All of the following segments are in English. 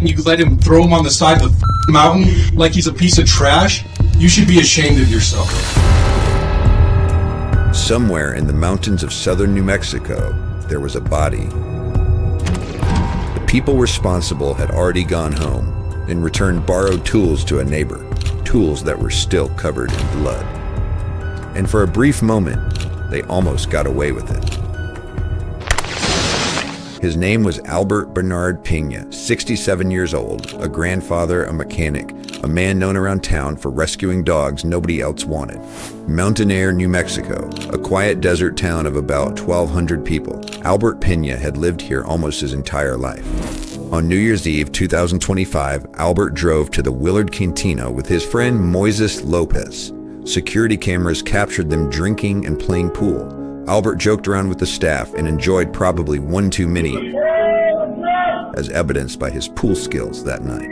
you let him throw him on the side of the mountain like he's a piece of trash? You should be ashamed of yourself. Somewhere in the mountains of southern New Mexico, there was a body. The people responsible had already gone home and returned borrowed tools to a neighbor, tools that were still covered in blood. And for a brief moment, they almost got away with it. His name was Albert Bernard Peña, 67 years old, a grandfather, a mechanic, a man known around town for rescuing dogs nobody else wanted. Mountainair, New Mexico, a quiet desert town of about 1,200 people. Albert Peña had lived here almost his entire life. On New Year's Eve 2025, Albert drove to the Willard Cantina with his friend Moises Lopez. Security cameras captured them drinking and playing pool. Albert joked around with the staff and enjoyed probably one too many, as evidenced by his pool skills that night.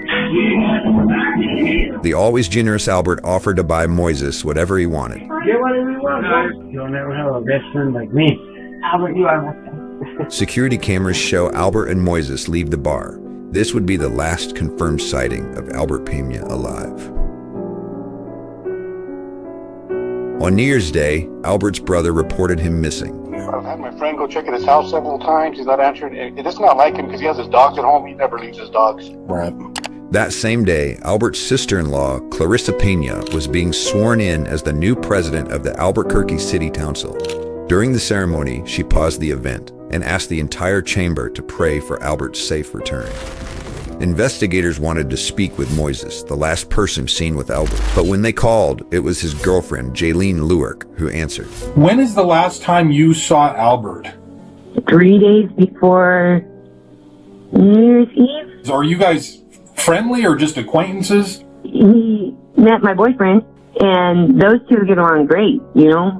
The always generous Albert offered to buy Moises whatever he wanted. Get whatever you want, you'll never have a best friend like me. Albert, you are my friend. Security cameras show Albert and Moises leave the bar. This would be the last confirmed sighting of Albert Peña alive. On New Year's Day, Albert's brother reported him missing. I've had my friend go check at his house several times. He's not answering. It's not like him because he has his dogs at home. He never leaves his dogs. Right. That same day, Albert's sister-in-law, Clarissa Peña, was being sworn in as the new president of the Albuquerque City Council. During the ceremony, she paused the event and asked the entire chamber to pray for Albert's safe return. Investigators wanted to speak with Moises, the last person seen with Albert. But when they called, it was his girlfriend, Jaylene, who answered. When is the last time you saw Albert? 3 days before New Year's Eve. Are you guys friendly or just acquaintances? He met my boyfriend, and those two get along great,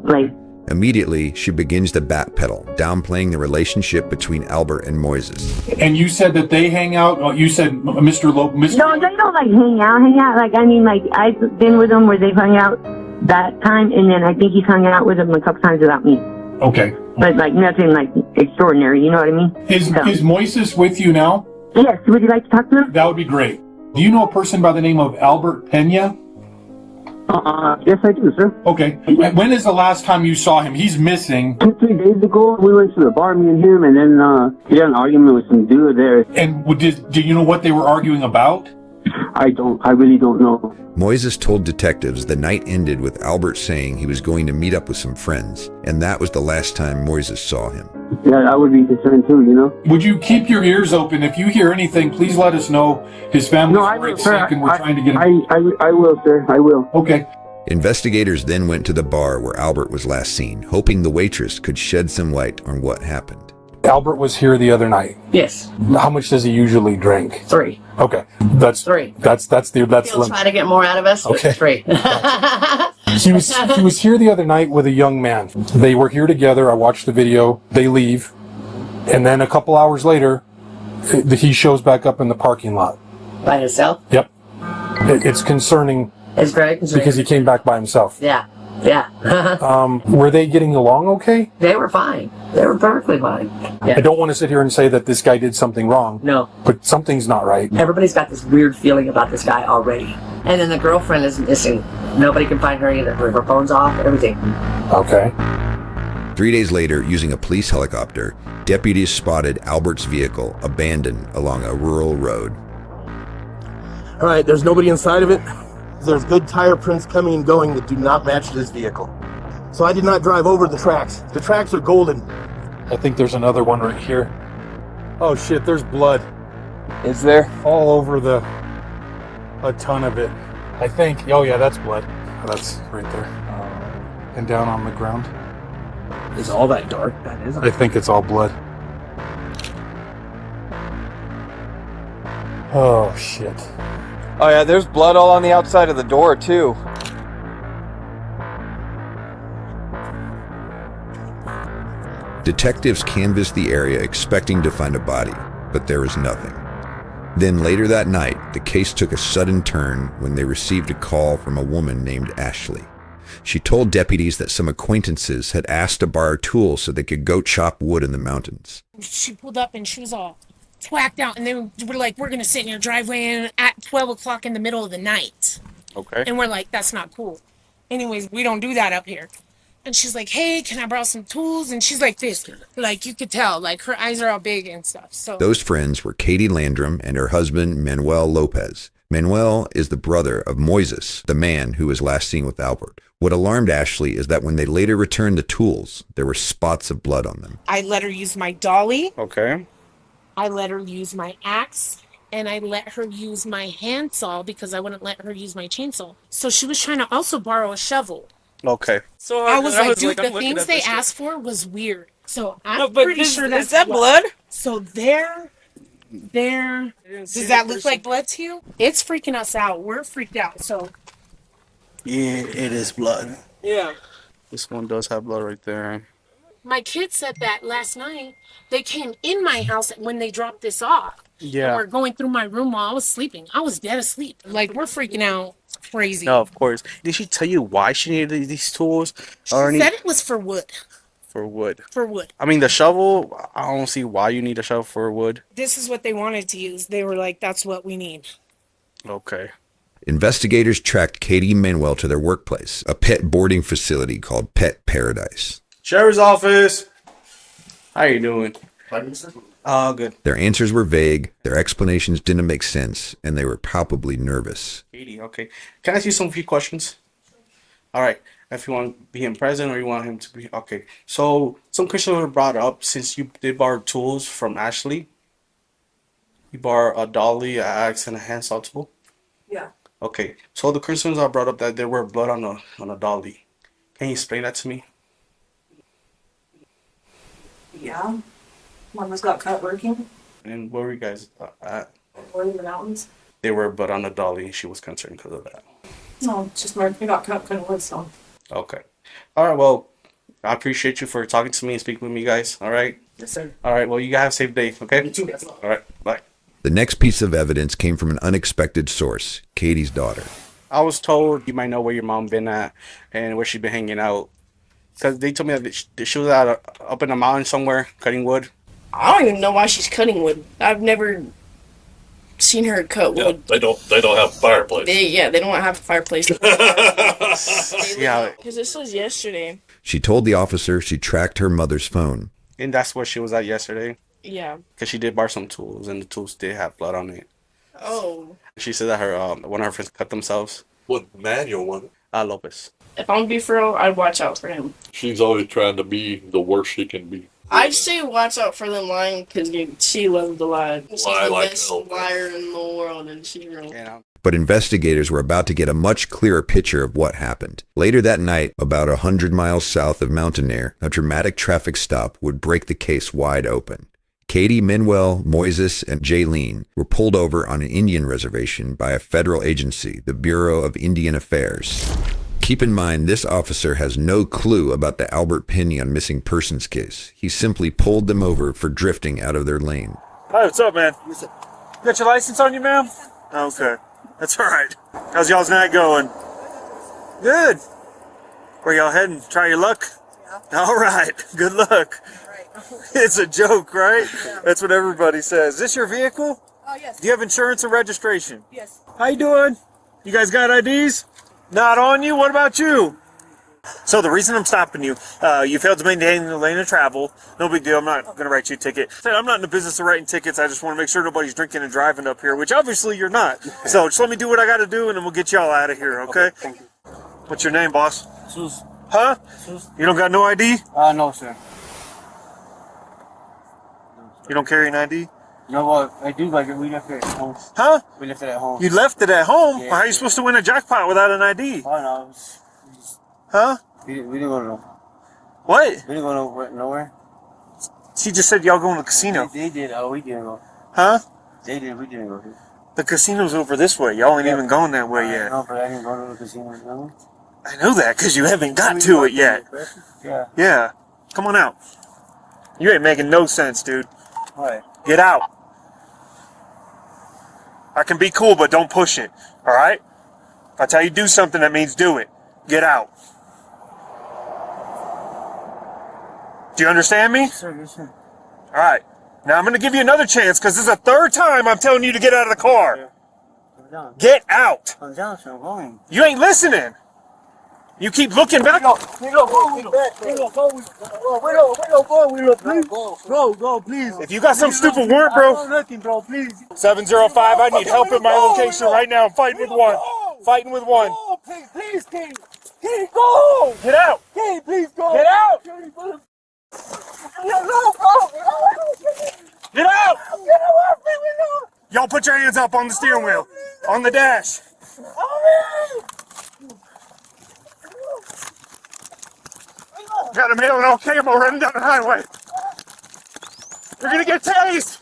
like... Immediately, she begins to backpedal, downplaying the relationship between Albert and Moises. And you said that they hang out? Oh, you said Mr. Lopez? No, they don't hang out. I've been with them where they've hung out that time, and then I think he's hung out with them a couple times without me. Okay. But nothing extraordinary, you know what I mean? Is Moises with you now? Yes, would you like to talk to him? That would be great. Do you know a person by the name of Albert Peña? Yes, I do, sir. Okay. When is the last time you saw him? He's missing. 2-3 days ago, we went to the bar, me and him, and then he had an argument with some dude there. And do you know what they were arguing about? I really don't know. Moises told detectives the night ended with Albert saying he was going to meet up with some friends, and that was the last time Moises saw him. Yeah, I would be concerned too, Would you keep your ears open? If you hear anything, please let us know. His family's worried sick and we're trying to get him. I will, sir. I will. Okay. Investigators then went to the bar where Albert was last seen, hoping the waitress could shed some light on what happened. Albert was here the other night. Yes. How much does he usually drink? 3. Okay. That's 3. That's He'll try to get more out of us, but okay. 3. He was here the other night with a young man. They were here together. I watched the video. They leave. And then a couple hours later, he shows back up in the parking lot. By himself? Yep. It's concerning. It's very concerning. Because he came back by himself. Yeah. Were they getting along okay? They were fine. They were perfectly fine. Yeah. I don't want to sit here and say that this guy did something wrong. No. But something's not right. Everybody's got this weird feeling about this guy already. And then the girlfriend is missing. Nobody can find her either. Her phone's off, everything. Okay. 3 days later, using a police helicopter, deputies spotted Albert's vehicle abandoned along a rural road. All right, there's nobody inside of it. There's good tire prints coming and going that do not match this vehicle. So I did not drive over the tracks. The tracks are golden. I think there's another one right here. Oh shit, there's blood. Is there? All over a ton of it. I think, oh yeah, that's blood. That's right there. And down on the ground. Is all that dark? That is. I think it's all blood. Oh shit. Oh yeah, there's blood all on the outside of the door too. Detectives canvassed the area expecting to find a body, but there was nothing. Then later that night, the case took a sudden turn when they received a call from a woman named Ashley. She told deputies that some acquaintances had asked to borrow tools so they could go chop wood in the mountains. She pulled up and she was all whacked out. And then we're like, we're going to sit in your driveway at 12 o'clock in the middle of the night. Okay. And we're like, that's not cool. Anyways, we don't do that up here. And she's like, hey, can I borrow some tools? And she's like this. Like, you could tell. Like, her eyes are all big and stuff. So Those friends were Katie Landrum and her husband, Manuel Lopez. Manuel is the brother of Moises, the man who was last seen with Albert. What alarmed Ashley is that when they later returned the tools, there were spots of blood on them. I let her use my dolly. Okay. I let her use my axe. And I let her use my handsaw because I wouldn't let her use my chainsaw. So she was trying to also borrow a shovel. Okay. So I was like, dude, I'm the looking things at they this shit. asked for was weird. So I'm No, but pretty sure that's is that blood? So there. Does that look like blood to you? It's freaking us out. We're freaked out. So Yeah, it is blood. Yeah. This one does have blood right there. my kid said that last night they came in my house when they dropped this off. Yeah. And we're going through my room while I was sleeping. I was dead asleep. Like, we're freaking out crazy. No, of course. Did she tell you why she needed these tools? She said it was for wood. For wood. For wood. I mean, the shovel, I don't see why you need a shovel for wood. This is what they wanted to use. They were like, that's what we need. Okay. Investigators tracked Katie and Manuel to their workplace, a pet boarding facility called Pet Paradise. Sheriff's office. How you doing? Oh, good. Their answers were vague, their explanations didn't make sense, and they were palpably nervous. Katie, okay. Can I ask you some few questions? All right. If you want to be him present or you want him to be... Okay. So, some questions were brought up since you did borrow tools from Ashley. You borrowed a dolly, an axe, and a handsaw tool? Yeah. Okay. So, the concerns are brought up that there were blood on a dolly. Can you explain that to me? Yeah. One was got cut working. And where were you guys at? We're in the mountains. They were blood on the dolly, and she was concerned because of that. No, just Mark. We got cut cutting wood, so. Okay. All right. Well, I appreciate you for talking to me and speaking with me, guys. All right. Yes, sir. All right. Well, you guys have a safe day. Okay. You too. All right. Bye. The next piece of evidence came from an unexpected source, Katie's daughter. I was told you might know where your mom been at and where she been hanging out. Because they told me that she was up in the mountain somewhere cutting wood. I don't even know why she's cutting wood. I've never seen her cut wood. They don't have a fireplace. They don't have a fireplace. Yeah. Because this was yesterday. She told the officer she tracked her mother's phone. And that's where she was at yesterday. Yeah. Because she did borrow some tools, and the tools did have blood on it. Oh. She said that her one of her friends cut themselves. What Manuel was it? Lopez. If I'm gonna be for real, I'd watch out for him. She's always trying to be the worst she can be. I'd say watch out for them lying because she loves to lie. She's Lie the like best hell. liar in the world, and she's real. Yeah. But investigators were about to get a much clearer picture of what happened. Later that night, about 100 miles south of Mountain Air, a dramatic traffic stop would break the case wide open. Katie, Manuel, Moises, and Jaylene were pulled over on an Indian reservation by a federal agency, the Bureau of Indian Affairs. Keep in mind, this officer has no clue about the Albert Peña missing persons case. He simply pulled them over for drifting out of their lane. Hi, what's up, man? You got your license on you, ma'am? Okay. That's all right. How's y'all's night going? Good. Where y'all heading? Try your luck? Yeah. All right. Good luck. It's a joke, right? Yeah. That's what everybody says. Is this your vehicle? Oh, yes. Do you have insurance or registration? Yes. How you doing? You guys got IDs? Not on you? What about you? So the reason I'm stopping you, you failed to maintain the lane of travel. No big deal. I'm not going to write you a ticket. I'm not in the business of writing tickets. I just want to make sure nobody's drinking and driving up here, which obviously you're not. So just let me do what I got to do, and then we'll get y'all out of here, okay? Thank you. What's your name, boss? Sus. Huh? Sus. You don't got no ID? No, sir. You don't carry an ID? No, well, I do, but we left it at home. Huh? We left it at home. You left it at home? Yeah. Well, how are you supposed to win a jackpot without an ID? Oh, no. Huh? We didn't go to What? We didn't go nowhere. She just said y'all going to the casino. They did. Oh, we didn't go. Huh? They did. We didn't go. The casino's over this way. Y'all ain't even going that way yet. No, but I didn't go to the casino. No? I know that because you haven't got to it yet. Yeah. Yeah. Come on out. You ain't making no sense, dude. What? Get out. I can be cool, but don't push it. All right? If I tell you do something, that means do it. Get out. Do you understand me? Yes, sir. Yes, sir. All right. Now I'm going to give you another chance because this is the third time I'm telling you to get out of the car. Get out. You ain't listening. You keep looking back. Go, please. If you got some stupid word, bro. Nothing, bro, please. 705, I need help at my location right now. I'm fighting with one. Fighting with one. Please, King. King, go. Get out. King, please go. Get out. Get out. Y'all put your hands up on the steering wheel. On the dash. Got a male and all camo running down the highway. You're gonna get tased.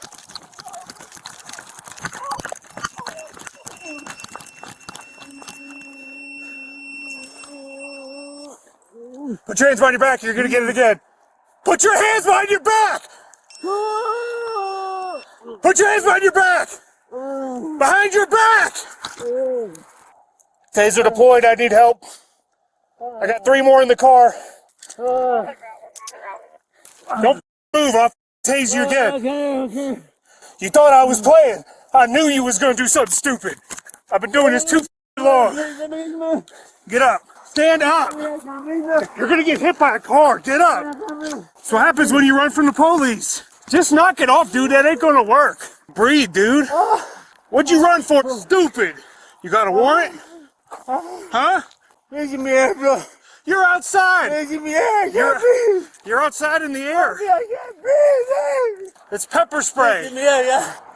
Put your hands behind your back. You're gonna get it again. Put your hands behind your back. Put your hands behind your back. Behind your back. Taser deployed. I need help. I got 3 more in the car. Don't move. I'll tase you again. You thought I was playing. I knew you was gonna do something stupid. I've been doing this too long. Get up. Stand up. You're gonna get hit by a car. Get up. That's what happens when you run from the police. Just knock it off, dude. That ain't gonna work. Breathe, dude. What'd you run for, stupid? You got a warrant? Huh? You're outside. You're outside in the air. It's pepper spray.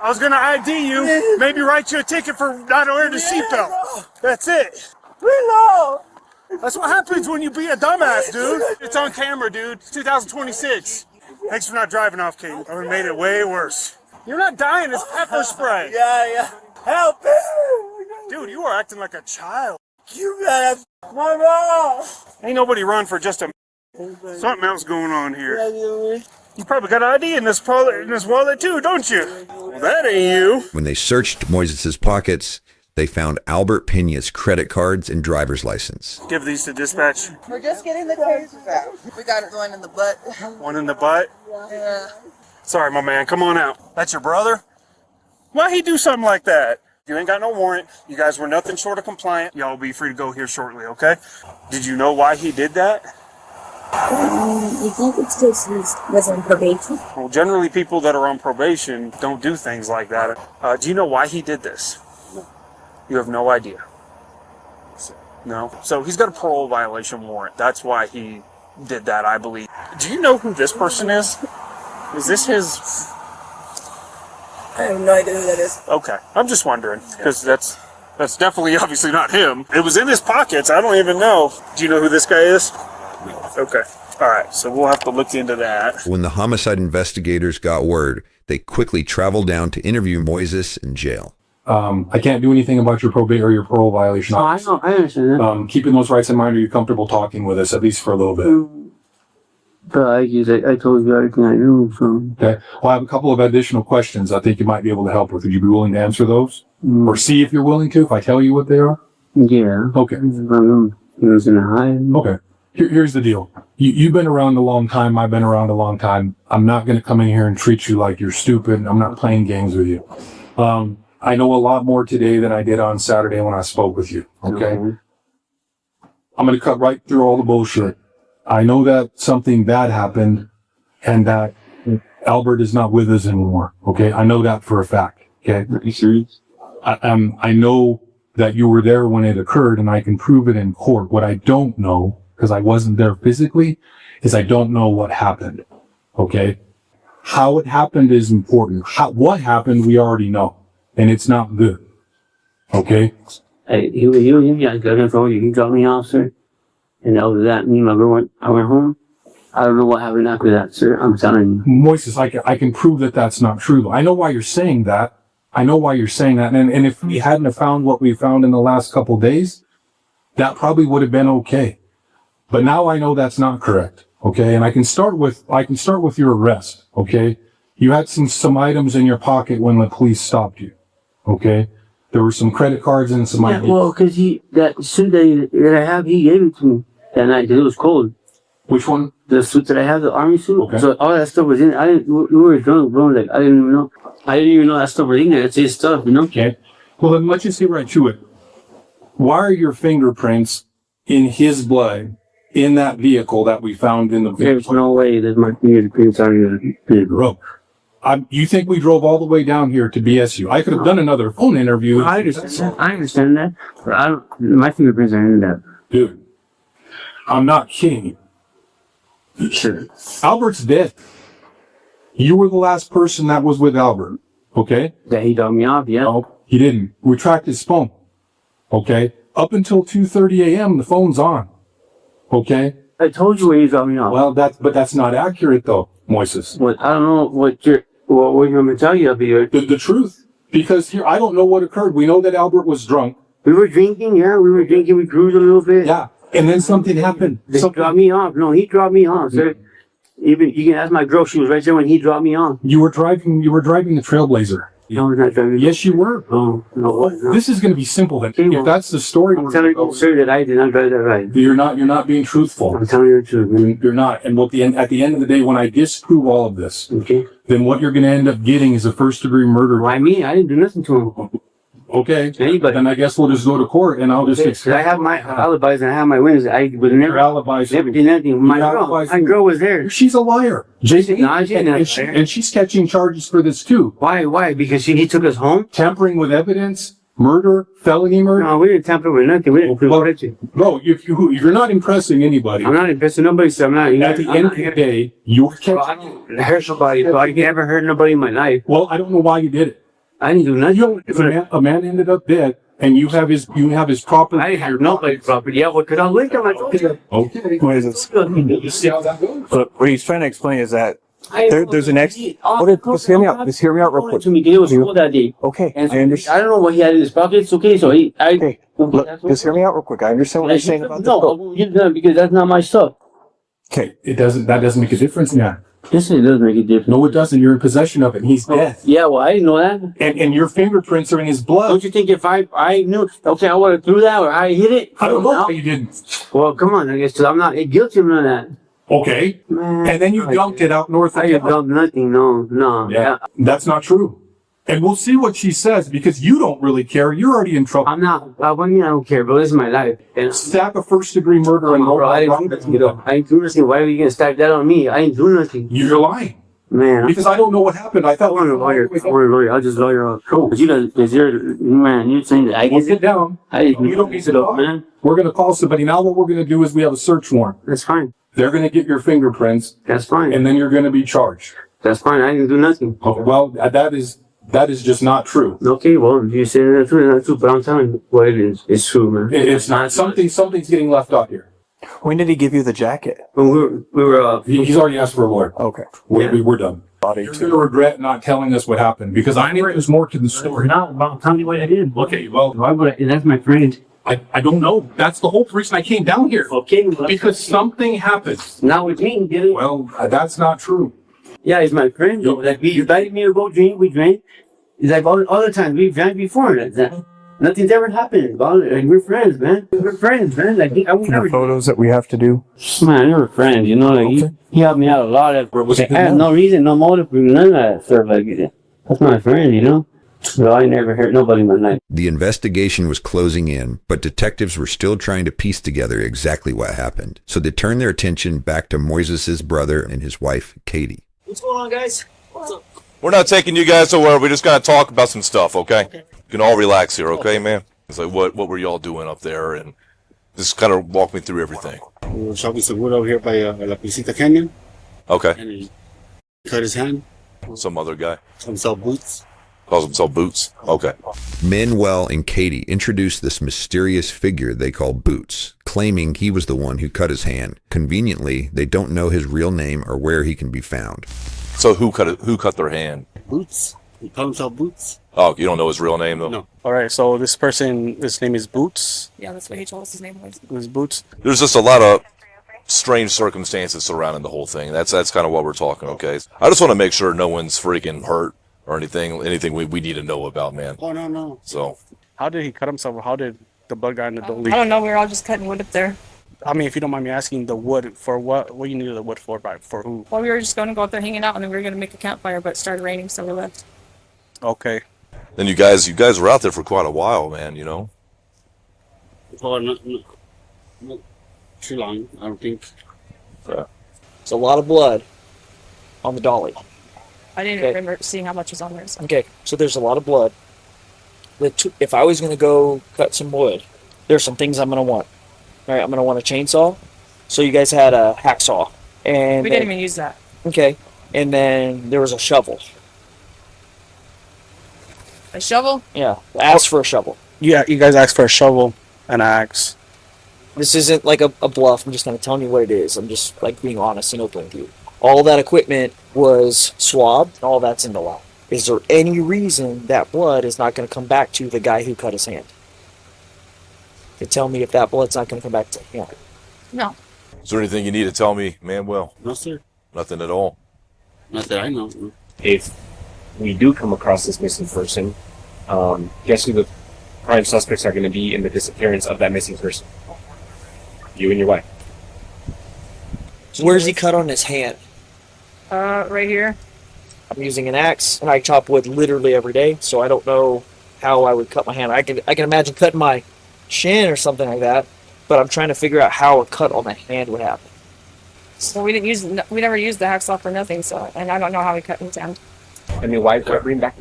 I was gonna ID you, maybe write you a ticket for not wearing a seatbelt. That's it. That's what happens when you be a dumbass, dude. It's on camera, dude. It's 2026. Thanks for not driving off, King. I would've made it way worse. You're not dying, it's pepper spray. Help me. Dude, you are acting like a child. You gotta my mom. Ain't nobody run for just a something else going on here. You probably got an ID in this wallet too, don't you? Well, that ain't you. When they searched Moises' pockets, they found Albert Peña's credit cards and driver's license. Give these to dispatch. We're just getting the tasers out. We got it going in the butt. One in the butt? Yeah. Sorry, my man. Come on out. That's your brother? Why'd he do something like that? You ain't got no warrant. You guys were nothing short of compliant. Y'all will be free to go here shortly, okay? Did you know why he did that? You think it's because he was on probation? Well, generally people that are on probation don't do things like that. Do you know why he did this? You have no idea. No? So he's got a parole violation warrant. That's why he did that, I believe. Do you know who this person is? Is this his... I have no idea who that is. Okay, I'm just wondering, because that's definitely obviously not him. It was in his pockets, I don't even know. Do you know who this guy is? Okay, alright, so we'll have to look into that. When the homicide investigators got word, they quickly traveled down to interview Moises in jail. I can't do anything about your probate or your parole violation. Oh, I know, I understand that. Keeping those rights in mind, are you comfortable talking with us, at least for a little bit? But I told you everything I knew, so... Okay. Well, I have a couple of additional questions I think you might be able to help with. Would you be willing to answer those? Or see if you're willing to, if I tell you what they are? Yeah. Okay. He was gonna hide. Okay. Here's the deal. You've been around a long time. I've been around a long time. I'm not going to come in here and treat you like you're stupid. I'm not playing games with you. I know a lot more today than I did on Saturday when I spoke with you. Okay. I'm going to cut right through all the bullshit. I know that something bad happened and that Albert is not with us anymore. Okay. I know that for a fact. Okay. Are you serious? I know that you were there when it occurred and I can prove it in court. What I don't know, because I wasn't there physically, is I don't know what happened. Okay. How it happened is important. What happened, we already know. And it's not good. Okay? Hey, he was I got him for you. He dropped me off, sir. And after that, me and my girl I went home. I don't know what happened after that, sir. I'm telling you. Moises, I can prove that that's not true. I know why you're saying that. And if we hadn't have found what we found in the last couple days, that probably would have been okay. But now I know that's not correct. Okay? And I can start with your arrest. Okay? You had some items in your pocket when the police stopped you. Okay? There were some credit cards and some Yeah, well, because that suit that I have, he gave it to me that night because it was cold. Which one? The suit that I have, the army suit. Okay. So all that stuff was in it. We were drunk, bro. Like, I didn't even know. I didn't even know that stuff was in there. It's his stuff, you know? Okay. Well, then let's just get right to it. Why are your fingerprints in his blood in that vehicle that we found in the vehicle? There's no way that my fingerprints are in the vehicle. Bro, you think we drove all the way down here to BSU? I could have done another phone interview. I understand that. But my fingerprints are in that. Dude, I'm not kidding you. Sure. Albert's dead. You were the last person that was with Albert, okay? That he dropped me off, yeah. No, he didn't. We tracked his phone, okay? Up until 2:30 a.m., the phone's on, okay? I told you where he dropped me off. Well, that's not accurate, though, Moises. Well, I don't know what you want me to tell you up here. The truth. Because here, I don't know what occurred. We know that Albert was drunk. We were drinking, yeah. We were drinking. We cruised a little bit. Yeah. And then something happened. He dropped me off. No, he dropped me off, sir. Even you can ask my girl. She was right there when he dropped me off. You were driving the Trailblazer. No, I was not driving. Yes, you were. Oh, no. This is going to be simple then. If that's the story, I'm telling you, sir, that I did not drive that ride. You're not being truthful. I'm telling you the truth, man. You're not. And at the end of the day, when I disprove all of this, okay, then what you're going to end up getting is a first-degree murder. Why me? I didn't do nothing to him. Okay. Anybody. Then I guess we'll just go to court and I'll just explain. I have my alibis and I have my wins. I was never. Your alibis. Never did anything. My girl was there. She's a liar. Jason, no, she's not a liar. And she's catching charges for this too. Why? Because he took us home? Tampering with evidence, murder, felony murder. No, we didn't tamper with nothing. We didn't protect you. Bro, if you're not impressing anybody. I'm not impressing nobody, so I'm not. At the end of the day, you're catching. I don't hurt somebody, so I never hurt nobody in my life. Well, I don't know why you did it. I didn't do nothing. A man ended up dead, and you have his property. I didn't have nobody's property. Yeah, what could I link him? I told you. Okay. You see how that goes? But what he's trying to explain is that there's an Just hear me out. Just hear me out real quick. To me, it was cool that day. Okay, And I understand. I don't know what he had in his pockets. Okay, so Okay, look, just hear me out real quick. I understand what you're saying about the no, boat. I won't give them because that's not my stuff. Okay, that doesn't make a difference now. Yes, it does make a difference. No, it doesn't. You're in possession of it. And he's dead. Yeah, well, I didn't know that. And your fingerprints are in his blood. Don't you think if I knew, okay, I would have threw that or I hit it? I don't know how you didn't. Well, come on, I guess, because I'm not guilty of none of that. Okay. Man, And then you dumped it out north of I town. dumped nothing, no. Yeah, that's not true. And we'll see what she says because you don't really care. You're already in trouble. I'm not, what do you mean I don't care, bro? This is my life. And Stack a first-degree murder and bro, I didn't do nothing, I didn't do nothing. Why are you going to stack that on me? I didn't do nothing. You're lying. Man, Because I don't know what happened. I thought I want a lawyer. I'll just lawyer up. Cool. But you're saying that I We'll get sit down. you don't need to it up, talk. man. We're going to call somebody. Now what we're going to do is we have a search warrant. That's fine. They're going to get your fingerprints. That's fine. And then you're going to be charged. That's fine. I didn't do nothing. Okay, well, that is just not true. Okay, well, if you say that's true, that's true. But I'm telling you what it is. It's true, man. It's not. Something's getting left out here. When did he give you the jacket? When we were He's already asked for a lawyer. Okay. We're done. You're going to regret not telling us what happened because I know there's more to the story. No, tell me what I did. Okay, well, Why would I? That's my friend. I don't know. That's the whole reason I came down here. Okay. Because something happened. Not with me, did it? Well, that's not true. Yeah, he's my friend. Yep. Like, he invited me to go drink. We drank. It's like all the time. We drank before. Nothing's ever happened. Like, we're friends, man. We're friends, man. Like, I would never. Photos that we have to do. Man, we're friends, you know. Like, he helped me out a lot. I have no reason, no motive for none of that stuff. Like, that's my friend, you know. So I never hurt nobody in my life. The investigation was closing in, but detectives were still trying to piece together exactly what happened. So they turned their attention back to Moises' brother and his wife, Katie. What's going on, guys? What's up? We're not taking you guys somewhere. We just gotta talk about some stuff, okay? You can all relax here, okay, man? It's like, what were y'all doing up there? And just kind of walk me through everything. We were shopping some wood over here by La Piscita Canyon. Okay. And he cut his hand. Some other guy. Himself boots. Calls himself Boots. Okay. Manuel and Katie introduced this mysterious figure they call Boots, claiming he was the one who cut his hand. Conveniently, they don't know his real name or where he can be found. So who cut their hand? Boots. He called himself Boots. Oh, you don't know his real name though? No. All right, so this person, his name is Boots. Yeah, that's what he told us his name was. It was Boots. There's just a lot of strange circumstances surrounding the whole thing. That's kind of what we're talking, okay? I just want to make sure no one's freaking hurt or anything we need to know about, man. Oh, no. So. How did he cut himself? Or how did the blood guy in the door leak? I don't know. We were all just cutting wood up there. I mean, if you don't mind me asking, the wood for what? What you needed the wood for? For who? Well, we were just going to go out there hanging out, and then we were going to make a campfire, but it started raining, so we left. Okay. Then you guys were out there for quite a while, man. You know. Oh, not too long, I don't think. It's a lot of blood on the dolly. I didn't Okay. remember seeing how much was on there. So. Okay, so there's a lot of blood. If I was going to go cut some wood, there's some things I'm going to want. All right, I'm going to want a chainsaw. So you guys had a hacksaw. And We didn't even use that. Okay, and then there was a shovel. A shovel? Yeah, ask for a shovel. Yeah, you guys asked for a shovel and an axe. This isn't like a bluff. I'm just kind of telling you what it is. I'm just like being honest and open with you. All that equipment was swabbed. All that's in the lab. Is there any reason that blood is not going to come back to the guy who cut his hand? To tell me if that blood's not going to come back to him. No. Is there anything you need to tell me, Manuel? No, sir. Nothing at all. Not that I know. If we do come across this missing person, guess who the prime suspects are going to be in the disappearance of that missing person? You and your wife. Where's he cut on his hand? Right here. I'm using an axe, and I chop wood literally every day, so I don't know how I would cut my hand. I can imagine cutting my shin or something like that, but I'm trying to figure out how a cut on the hand would happen. So we never used the hacksaw for nothing, so, and I don't know how he cut his hand. And your wife would bring back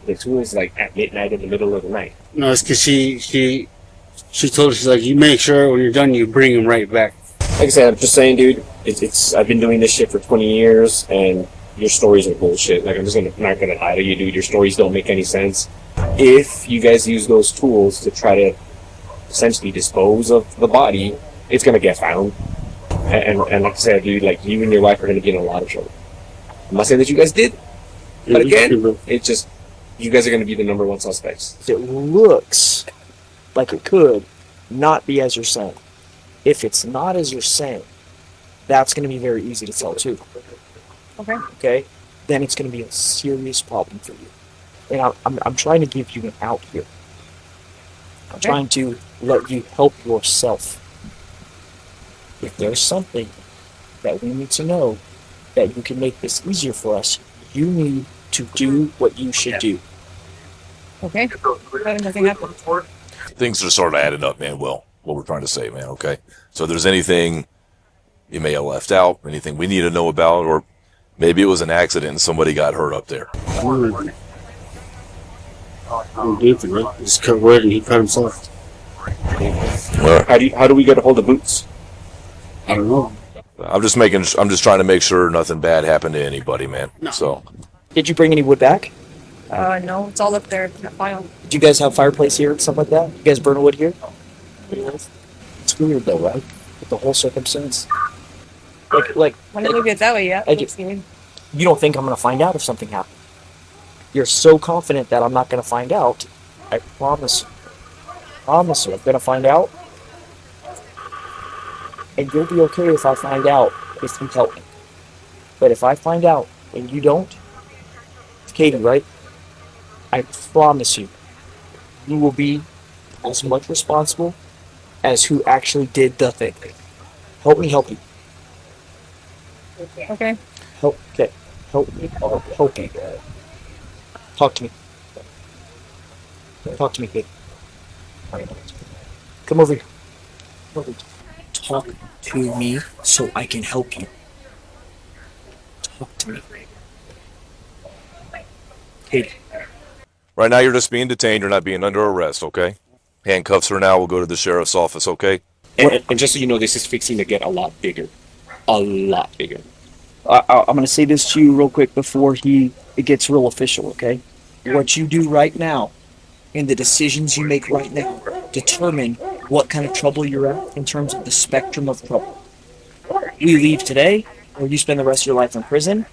the tools like at midnight in the middle of the night. No, it's because she told us, she's like, you make sure when you're done you bring him right back. Like I said, I'm just saying, dude. It's I've been doing this shit for 20 years, and your stories are bullshit. Like I'm not gonna lie to you, dude. Your stories don't make any sense. If you guys use those tools to try to essentially dispose of the body, it's gonna get found. And like I said, dude, like you and your wife are gonna be in a lot of trouble. I'm not saying that you guys did, but again, it's just you guys are gonna be the number one suspects. It looks like it could not be as you're saying. If it's not as you're saying, that's going to be very easy to tell too. Okay. Okay? Then it's going to be a serious problem for you. And I'm trying to give you an out here. I'm trying to let you help yourself. If there's something that we need to know that you can make this easier for us, you need to do what you should do. Okay. Nothing happened. Things are sort of adding up, Manuel. What we're trying to say, man. Okay. So if there's anything you may have left out, anything we need to know about, or maybe it was an accident and somebody got hurt up there. Just cut wood and he cut himself. How do we get a hold of Boots? I don't know. I'm just trying to make sure nothing bad happened to anybody, man. No. So. Did you bring any wood back? No, it's all up there in that file. Do you guys have a fireplace here and stuff like that? You guys burn wood here? It's weird though, right? With the whole circumstance. Like. When did look at it that way, yeah. You don't think I'm gonna find out if something happened? You're so confident that I'm not gonna find out. I promise you. Promise you, I'm gonna find out. And you'll be okay if I find out if you help me. But if I find out and you don't, it's Katie, right? I promise you, you will be as much responsible as who actually did the thing. Help me help you. Okay. Help me. Help me. Talk to me. Talk to me, kid. Come over here. Talk to me so I can help you. Talk to me. Katie. Right now, you're just being detained. You're not being under arrest, okay? Handcuffs for now. We'll go to the sheriff's office, okay? And just so you know, this is fixing to get a lot bigger. A lot bigger. I'm going to say this to you real quick before it gets real official, okay? What you do right now and the decisions you make right now determine what kind of trouble you're at in terms of the spectrum of trouble. You leave today, or you spend the rest of your life in prison,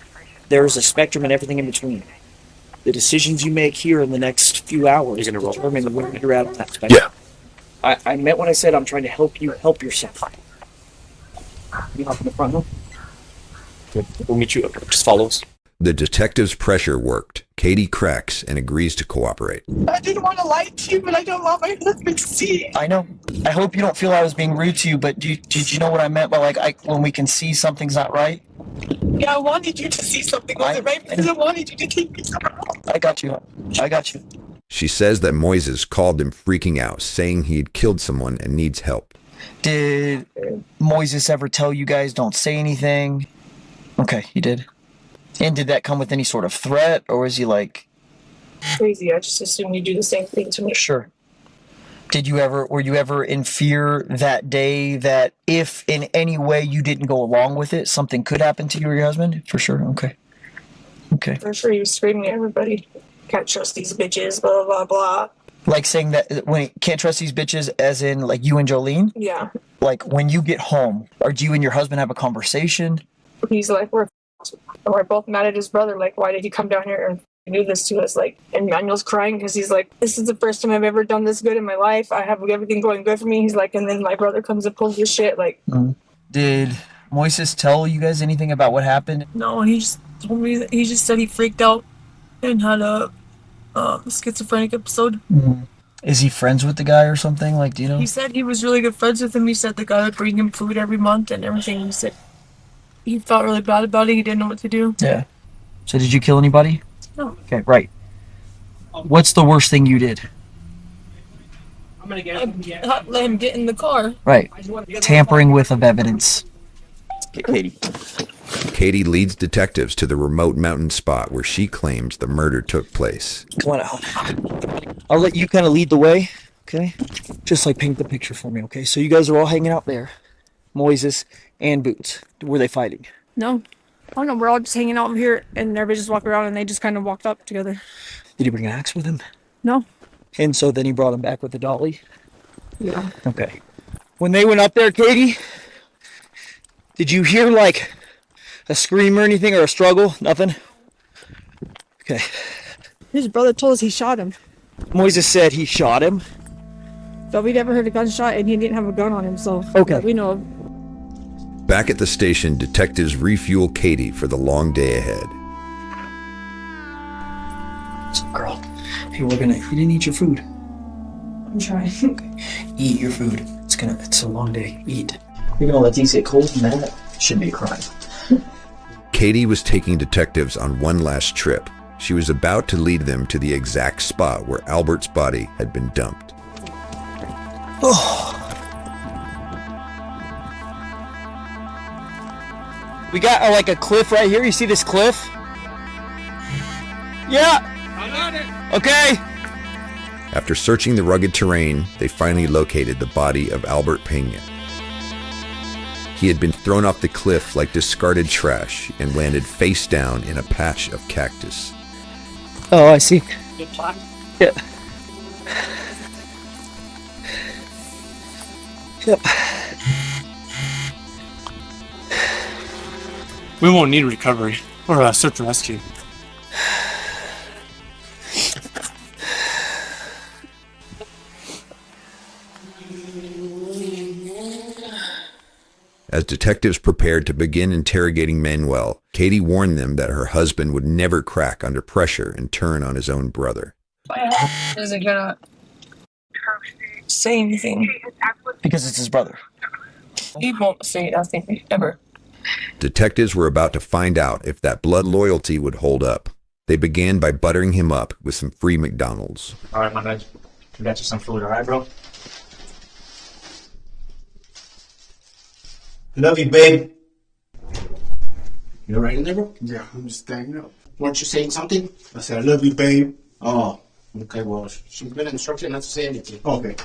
there is a spectrum and everything in between. The decisions you make here in the next few hours determine where you're at on that spectrum. Yeah. I meant when I said I'm trying to help you help yourself. You hop in the front, huh? We'll meet you. Just follow us. The detective's pressure worked. Katie cracks and agrees to cooperate. I didn't want to lie to you, but I don't want my husband to see. I know. I hope you don't feel I was being rude to you, but did you know what I meant by when we can see something's not right? Yeah, I wanted you to see something wasn't right because I wanted you to take me somewhere else. I got you. She says that Moises called him freaking out, saying he had killed someone and needs help. Did Moises ever tell you guys don't say anything? Okay, he did. And did that come with any sort of threat, or was he like... Crazy, I just assumed you do the same thing to me. Sure. Were you ever in fear that day that if in any way you didn't go along with it, something could happen to you or your husband? For sure, okay. For sure, he was screaming at everybody. Can't trust these bitches, blah, blah, blah. Like saying that can't trust these bitches as in like you and Jaylene? Yeah. Like when you get home, or do you and your husband have a conversation? He's like, we're both mad at his brother. Like, why did he come down here and do this to us? Like, and Manuel's crying because he's like, this is the first time I've ever done this good in my life. I have everything going good for me. He's like, and then my brother comes and pulls this shit. Like, Did Moises tell you guys anything about what happened? No, he just told me that he just said he freaked out and had a schizophrenic episode. Is he friends with the guy or something? Like, do you know? He said he was really good friends with him. He said the guy would bring him food every month and everything. He said he felt really bad about it. He didn't know what to do. Yeah. So did you kill anybody? No. Okay, right. What's the worst thing you did? I'm gonna let him get in the car. Right. Tampering with of evidence. Katie. Katie leads detectives to the remote mountain spot where she claims the murder took place. Come on out. I'll let you kind of lead the way, okay? Just like paint the picture for me, okay? So you guys are all hanging out there. Moises and Boots. Were they fighting? No. Oh no, we're all just hanging out over here and everybody just walked around and they just kind of walked up together. Did he bring an axe with him? No. And so then he brought him back with the dolly? Yeah. Okay. When they went up there, Katie, did you hear like a scream or anything or a struggle? Nothing? Okay. His brother told us he shot him. Moises said he shot him? But we never heard a gunshot and he didn't have a gun on him, so okay. We know of. Back at the station, detectives refuel Katie for the long day ahead. So, girl, hey, you didn't eat your food. I'm trying. Okay. Eat your food. It's a long day. Eat. You're gonna let these get cold, man? That should be a crime. Katie was taking detectives on one last trip. She was about to lead them to the exact spot where Albert's body had been dumped. Oh. We got like a cliff right here. You see this cliff? Yeah. I got it. Okay. After searching the rugged terrain, they finally located the body of Albert Peña. He had been thrown off the cliff like discarded trash and landed face down in a patch of cactus. Oh, I see. Good plot. Yeah. Yep. We won't need recovery or search and rescue. As detectives prepared to begin interrogating Manuel, Katie warned them that her husband would never crack under pressure and turn on his own brother. My husband isn't gonna say anything. Because it's his brother. He won't say nothing, ever. Detectives were about to find out if that blood loyalty would hold up. They began by buttering him up with some free McDonald's. All right, my man. We got you some food, all right, bro? Love you, babe. You all right in there, bro? Yeah, I'm just standing up. Weren't you saying something? I said, I love you, babe. Oh, okay, well, she's been instructed not to say anything. Okay.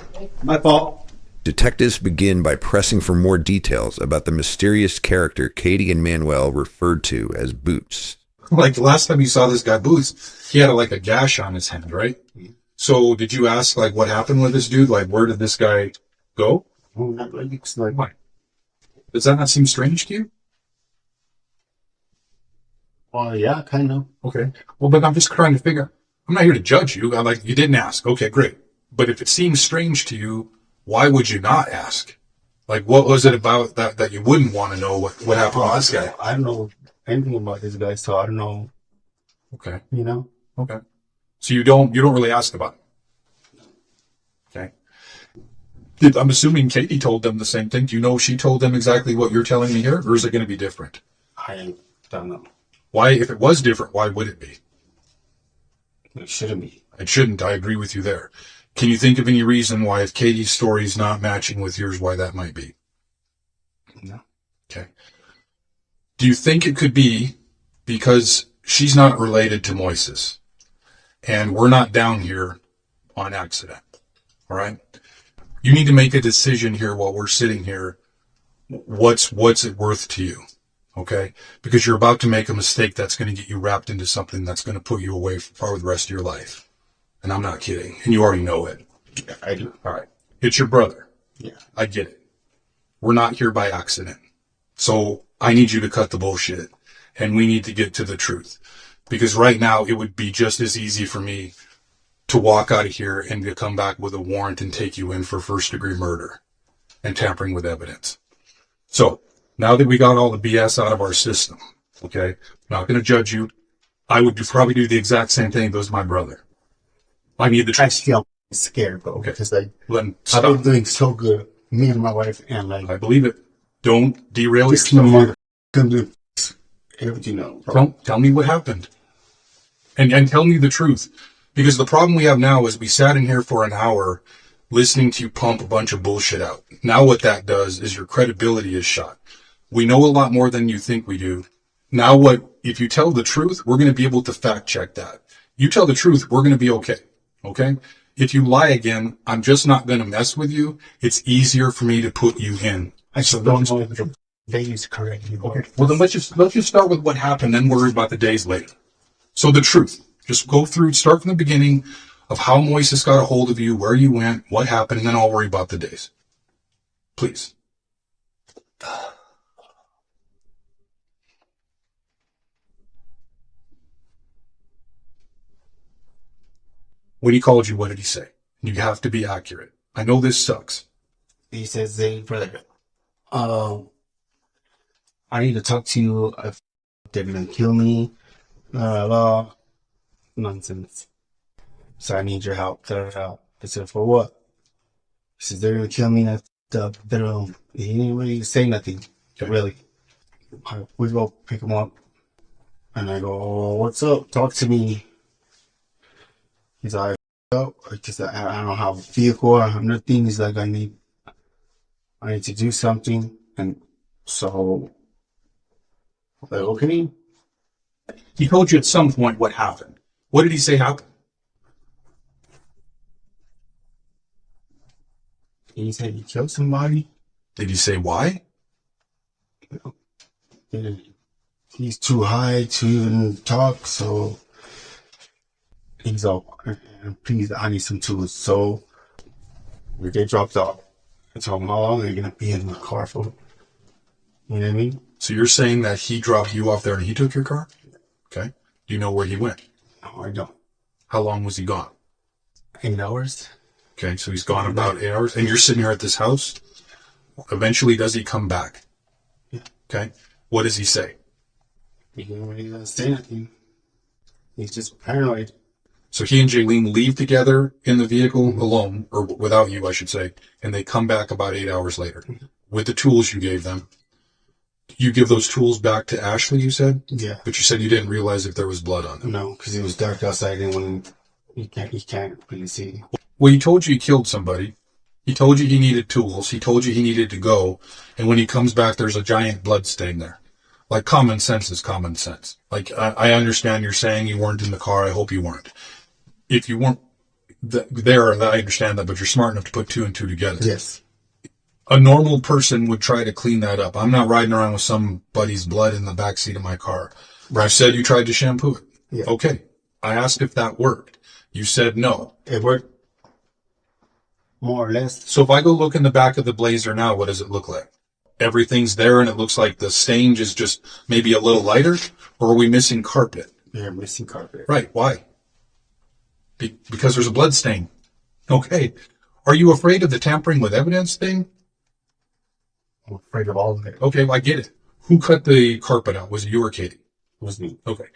My fault. Detectives begin by pressing for more details about the mysterious character Katie and Manuel referred to as Boots. Like the last time you saw this guy Boots, he had like a gash on his hand, right? So did you ask like what happened with this dude? Like where did this guy go? Oh, not really. It's like, Why? Does that not seem strange to you? well, yeah, kind of. Okay. Well, but I'm just trying to figure. I'm not here to judge you. I'm like, you didn't ask. Okay, great. But if it seems strange to you, why would you not ask? Like, what was it about that you wouldn't want to know what happened with this guy? I don't know anything about this guy, so I don't know. Okay. You know? Okay. So you don't really ask about it. Okay. I'm assuming Katie told them the same thing. Do you know if she told them exactly what you're telling me here, or is it going to be different? I don't know. Why, if it was different, why would it be? It shouldn't be. It shouldn't. I agree with you there. Can you think of any reason why, if Katie's story is not matching with yours, why that might be? No. Okay. Do you think it could be because she's not related to Moises, and we're not down here on accident? All right. You need to make a decision here while we're sitting here. What's it worth to you? Okay? Because you're about to make a mistake that's going to get you wrapped into something that's going to put you away for the rest of your life. And I'm not kidding. And you already know it. Yeah, I do. All right. It's your brother. Yeah. I get it. We're not here by accident. So I need you to cut the bullshit, and we need to get to the truth. Because right now it would be just as easy for me to walk out of here and to come back with a warrant and take you in for first-degree murder and tampering with evidence. So now that we got all the BS out of our system, okay, I'm not going to judge you. I would probably do the exact same thing if it was my brother. I need the truth. Actually, I'm scared, bro. Okay. Because like, I've been doing so good, me and my wife, and like, I believe it. Don't derail this yourself. mother gonna do everything, bro. Tell me what happened. And tell me the truth. Because the problem we have now is we sat in here for an hour listening to you pump a bunch of bullshit out. Now what that does is your credibility is shot. We know a lot more than you think we do. Now if you tell the truth, we're going to be able to fact check that. You tell the truth, we're going to be okay. Okay? If you lie again, I'm just not going to mess with you. It's easier for me to put you in. I just don't know if the day is correct. Okay. Well, then let's just start with what happened, then worry about the days later. So the truth. Just go through, start from the beginning of how Moises got a hold of you, where you went, what happened, and then I'll worry about the days. Please. When he called you, what did he say? You have to be accurate. I know this sucks. He says, hey, brother, I need to talk to you if they're going to kill me. Nonsense. So I need your help. I said, for what? He says, they're going to kill me at the bedroom. He didn't really say nothing, really. We go pick him up. And I go, oh, what's up? Talk to me. He's like, oh, because I don't have a vehicle. I have nothing. He's like, I need to do something. And so, like, okay. He told you at some point what happened. What did he say happened? He said he killed somebody. Did he say why? He's too high to even talk, so he's all, please, I need some tools. So we get dropped off. I told him, how long are you going to be in the car for? You know what I mean? So you're saying that he dropped you off there and he took your car? Okay. Do you know where he went? No, I don't. How long was he gone? 8 hours. Okay, so he's gone about 8 hours. And you're sitting here at this house? Eventually, does he come back? Yeah. Okay. What does he say? He didn't really say anything. He's just paranoid. So he and Jaylene leave together in the vehicle alone, or without you, I should say, and they come back about 8 hours later with the tools you gave them. You give those tools back to Ashley, you said? Yeah. But you said you didn't realize if there was blood on them. No, because it was dark outside and when you can't really see. Well, he told you he killed somebody. He told you he needed tools. He told you he needed to go. And when he comes back, there's a giant blood stain there. Like, common sense is common sense. Like, I understand you're saying you weren't in the car. I hope you weren't. If you weren't there, I understand that, but you're smart enough to put 2 and 2 together. Yes. A normal person would try to clean that up. I'm not riding around with somebody's blood in the backseat of my car. Right. You said you tried to shampoo it. Yeah. Okay. I asked if that worked. You said no. It worked. More or less. So if I go look in the back of the Blazer now, what does it look like? Everything's there and it looks like the stain is just maybe a little lighter? Or are we missing carpet? Yeah, missing carpet. Right. Why? Because there's a blood stain. Okay. Are you afraid of the tampering with evidence thing? I'm afraid of all of it. Okay, well, I get it. Who cut the carpet out? Was it you or Katie? It was me. Okay.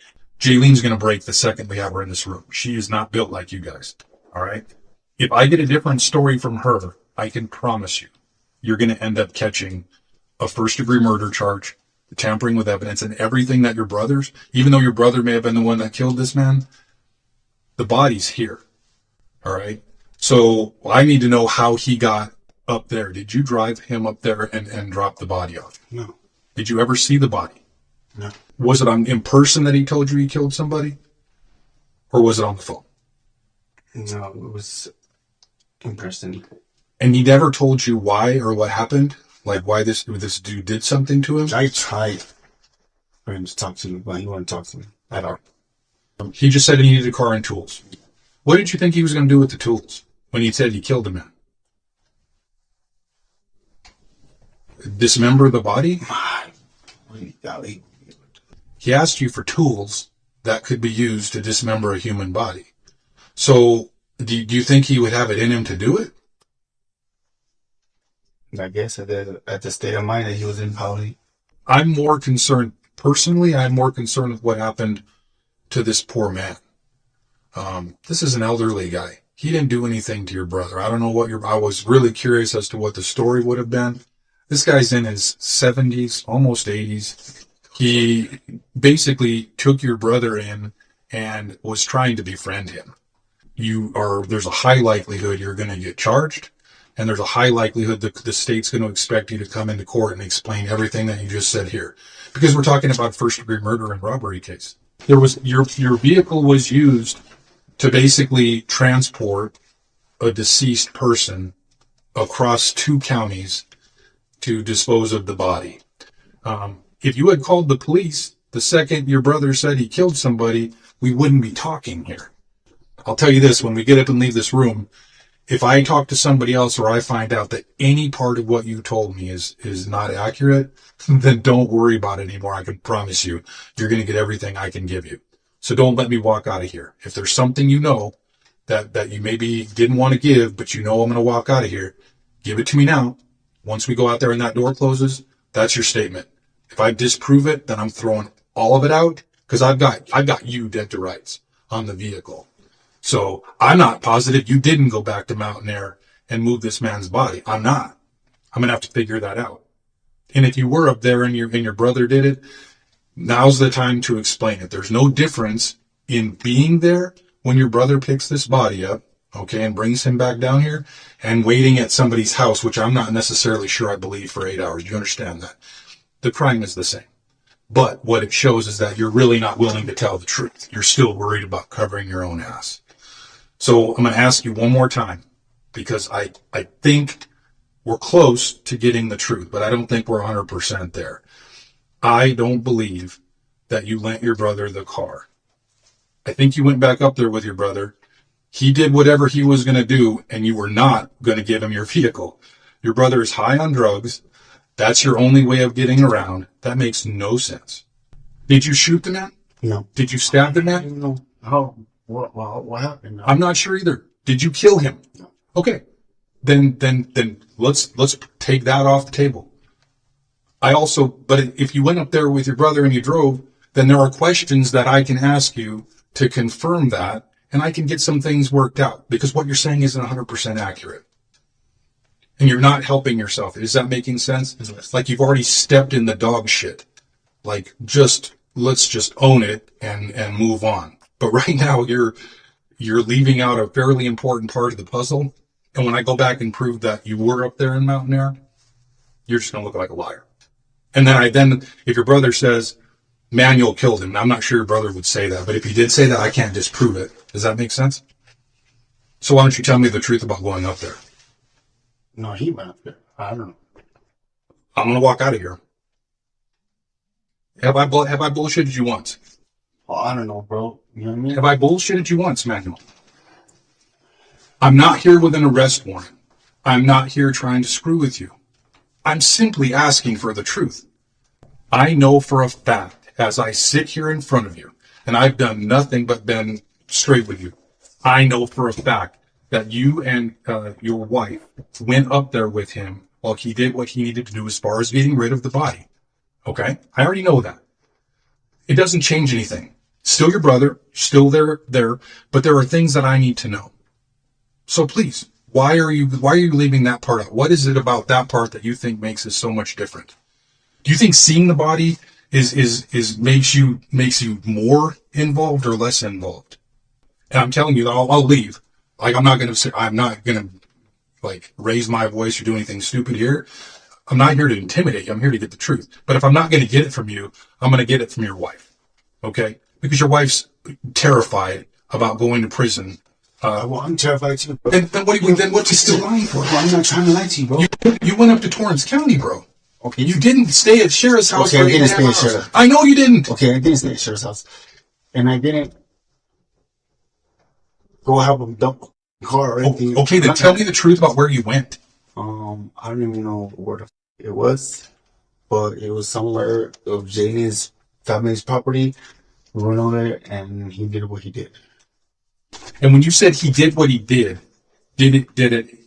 Jaylene's going to break the second we have her in this room. She is not built like you guys. All right? If I get a different story from her, I can promise you, you're going to end up catching a first-degree murder charge, tampering with evidence, and everything that your brothers, even though your brother may have been the one that killed this man, the body's here. All right? So I need to know how he got up there. Did you drive him up there and drop the body off? No. Did you ever see the body? No. Was it in person that he told you he killed somebody? Or was it on the phone? No, it was in person. And he never told you why or what happened? Like why this dude did something to him? I tried for him to talk to me, but he wouldn't talk to me at all. He just said he needed a car and tools. What did you think he was going to do with the tools when he said he killed the man? Dismember the body? He asked you for tools that could be used to dismember a human body. So, do you think he would have it in him to do it? I guess at the state of mind that he was in, probably. I'm more concerned, personally, I'm more concerned with what happened to this poor man. This is an elderly guy. He didn't do anything to your brother. I don't know I was really curious as to what the story would have been. This guy's in his 70s, almost 80s. He basically took your brother in and was trying to befriend him. There's a high likelihood you're going to get charged, and there's a high likelihood that the state's going to expect you to come into court and explain everything that you just said here. Because we're talking about first-degree murder and robbery case. Your vehicle was used to basically transport a deceased person across 2 counties to dispose of the body. If you had called the police the second your brother said he killed somebody, we wouldn't be talking here. I'll tell you this, when we get up and leave this room, if I talk to somebody else or I find out that any part of what you told me is not accurate, then don't worry about it anymore. I can promise you, you're going to get everything I can give you. So don't let me walk out of here. If there's something you know that you maybe didn't want to give, but you know I'm going to walk out of here, give it to me now. Once we go out there and that door closes, that's your statement. If I disprove it, then I'm throwing all of it out because I've got you dead to rights on the vehicle. So I'm not positive you didn't go back to Mountain Air and move this man's body. I'm not. I'm going to have to figure that out. And if you were up there and your brother did it, now's the time to explain it. There's no difference in being there when your brother picks this body up, okay, and brings him back down here, and waiting at somebody's house, which I'm not necessarily sure I believe, for 8 hours. Do you understand that? The crime is the same. But what it shows is that you're really not willing to tell the truth. You're still worried about covering your own ass. So I'm going to ask you one more time, because I think we're close to getting the truth, but I don't think we're 100% there. I don't believe that you lent your brother the car. I think you went back up there with your brother. He did whatever he was going to do, and you were not going to give him your vehicle. Your brother is high on drugs. That's your only way of getting around. That makes no sense. Did you shoot the man? No. Did you stab the man? No. How? What happened? I'm not sure either. Did you kill him? No. Okay. Then let's take that off the table. But if you went up there with your brother and you drove, then there are questions that I can ask you to confirm that, and I can get some things worked out, because what you're saying isn't 100% accurate. And you're not helping yourself. Is that making sense? It's like you've already stepped in the dog shit. Like, let's just own it and move on. But right now you're leaving out a fairly important part of the puzzle. And when I go back and prove that you were up there in Mountain Air, you're just going to look like a liar. And then if your brother says Manuel killed him, I'm not sure your brother would say that, but if he did say that, I can't disprove it. Does that make sense? So why don't you tell me the truth about going up there? No, he went up there. I don't know. I'm going to walk out of here. Have I bullshitted you once? Oh, I don't know, bro. You know what I mean? Have I bullshitted you once, Manuel? I'm not here with an arrest warrant. I'm not here trying to screw with you. I'm simply asking for the truth. I know for a fact, as I sit here in front of you, and I've done nothing but been straight with you, I know for a fact that you and your wife went up there with him while he did what he needed to do as far as getting rid of the body. Okay? I already know that. It doesn't change anything. Still your brother, still there, but there are things that I need to know. So please, why are you leaving that part out? What is it about that part that you think makes it so much different? Do you think seeing the body is makes you more involved or less involved? And I'm telling you, I'll leave. Like, I'm not gonna like raise my voice or do anything stupid here. I'm not here to intimidate you. I'm here to get the truth. But if I'm not going to get it from you, I'm going to get it from your wife. Okay? Because your wife's terrified about going to prison. Well, I'm terrified too. Bro. Then what's he still lying for? Well, I'm not trying to lie to you, bro. You went up to Torrance County, bro. Okay. You didn't stay at Sheriff's house. Okay, I didn't stay at Sheriff's. I know you didn't. Okay, I didn't stay at Sheriff's house. And I didn't go help him dump the car or anything. Okay, then tell me the truth about where you went. I don't even know where it was, but it was somewhere of Jaylene's family's property. We went over there and he did what he did. And when you said he did what he did it,